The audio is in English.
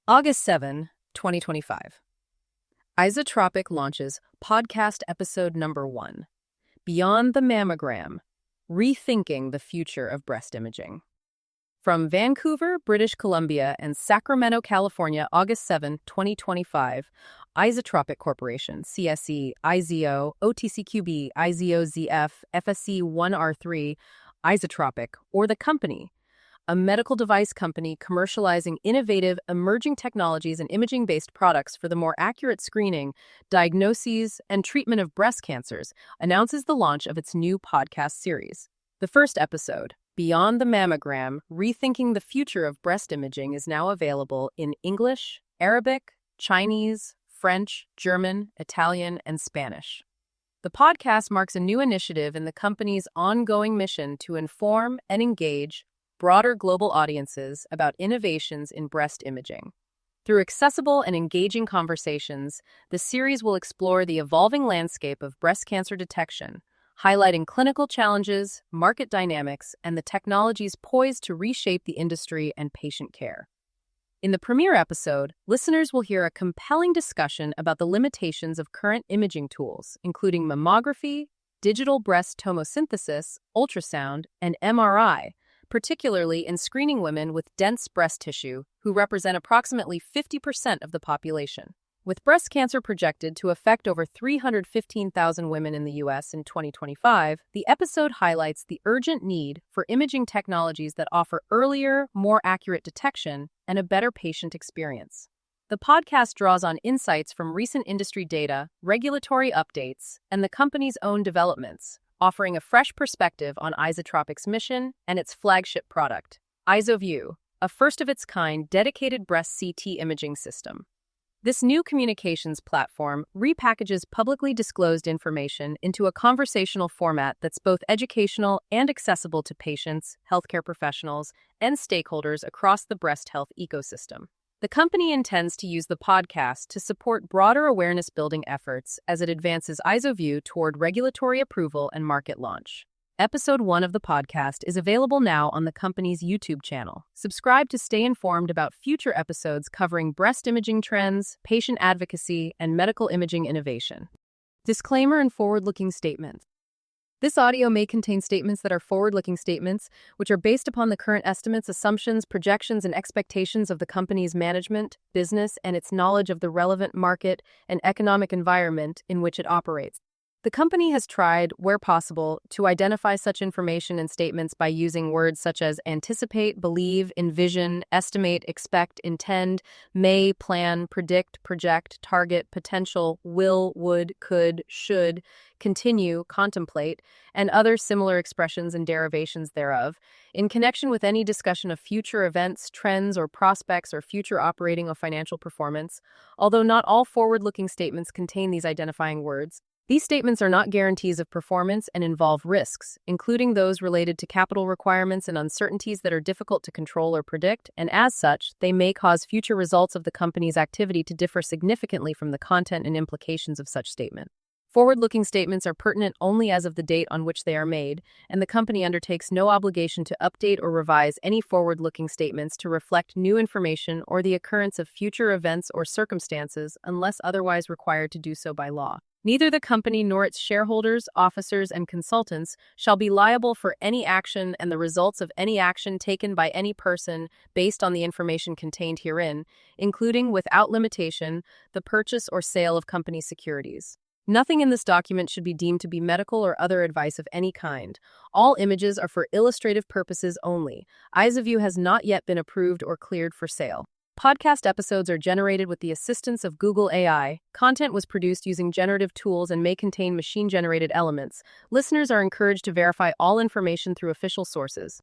August 7, 2025. Izotropic launches podcast episode number 1, Beyond the Mammogram, Rethinking the Future of Breast Imaging. From Vancouver, British Columbia, and Sacramento, California, August 7, 2025, Izotropic Corporation, CSE, IZO, OTCQB, IZOZF, FSC1R3, Izotropic, or the company, a medical device company commercializing innovative, emerging technologies and imaging-based products for the more accurate screening, diagnoses, and treatment of breast cancers, announces the launch of its new podcast series. The first episode, Beyond the Mammogram, Rethinking the Future of Breast Imaging, is now available in English, Arabic, Chinese, French, German, Italian, and Spanish. The podcast marks a new initiative in the company's ongoing mission to inform and engage broader global audiences about innovations in breast imaging. Through accessible and engaging conversations, the series will explore the evolving landscape of breast cancer detection, highlighting clinical challenges, market dynamics, and the technologies poised to reshape the industry and patient care. In the premiere episode, listeners will hear a compelling discussion about the limitations of current imaging tools, including mammography, digital breast tomosynthesis, ultrasound, and MRI, particularly in screening women with dense breast tissue, who represent approximately 50% of the population. With breast cancer projected to affect over 315,000 women in the U.S. in 2025, the episode highlights the urgent need for imaging technologies that offer earlier, more accurate detection and a better patient experience. The podcast draws on insights from recent industry data, regulatory updates, and the company's own developments, offering a fresh perspective on Izotropic's mission and its flagship product, IZOView, a first-of-its-kind dedicated breast CT imaging system. This new communications platform repackages publicly disclosed information into a conversational format that's both educational and accessible to patients, healthcare professionals, and stakeholders across the breast health ecosystem. The company intends to use the podcast to support broader awareness-building efforts as it advances IZOView toward regulatory approval and market launch. Episode 1 of the podcast is available now on the company's YouTube channel. Subscribe to stay informed about future episodes covering breast imaging trends, patient advocacy, and medical imaging innovation. Disclaimer and forward-looking statements. This audio may contain statements that are forward-looking statements, which are based upon the current estimates, assumptions, projections, and expectations of the company's management, business, and its knowledge of the relevant market and economic environment in which it operates. The company has tried, where possible, to identify such information and statements by using words such as anticipate, believe, envision, estimate, expect, intend, may, plan, predict, project, target, potential, will, would, could, should, continue, contemplate, and other similar expressions and derivations thereof, in connection with any discussion of future events, trends, or prospects or future operating or financial performance. Although not all forward-looking statements contain these identifying words, these statements are not guarantees of performance and involve risks, including those related to capital requirements and uncertainties that are difficult to control or predict, and as such, they may cause future results of the company's activity to differ significantly from the content and implications of such statement. Forward-looking statements are pertinent only as of the date on which they are made, and the company undertakes no obligation to update or revise any forward-looking statements to reflect new information or the occurrence of future events or circumstances unless otherwise required to do so by law. Neither the company nor its shareholders, officers, and consultants shall be liable for any action and the results of any action taken by any person based on the information contained herein, including, without limitation, the purchase or sale of company securities. Nothing in this document should be deemed to be medical or other advice of any kind. All images are for illustrative purposes only. IZOView has not yet been approved or cleared for sale. Podcast episodes are generated with the assistance of Google AI. Content was produced using generative tools and may contain machine-generated elements. Listeners are encouraged to verify all information through official sources.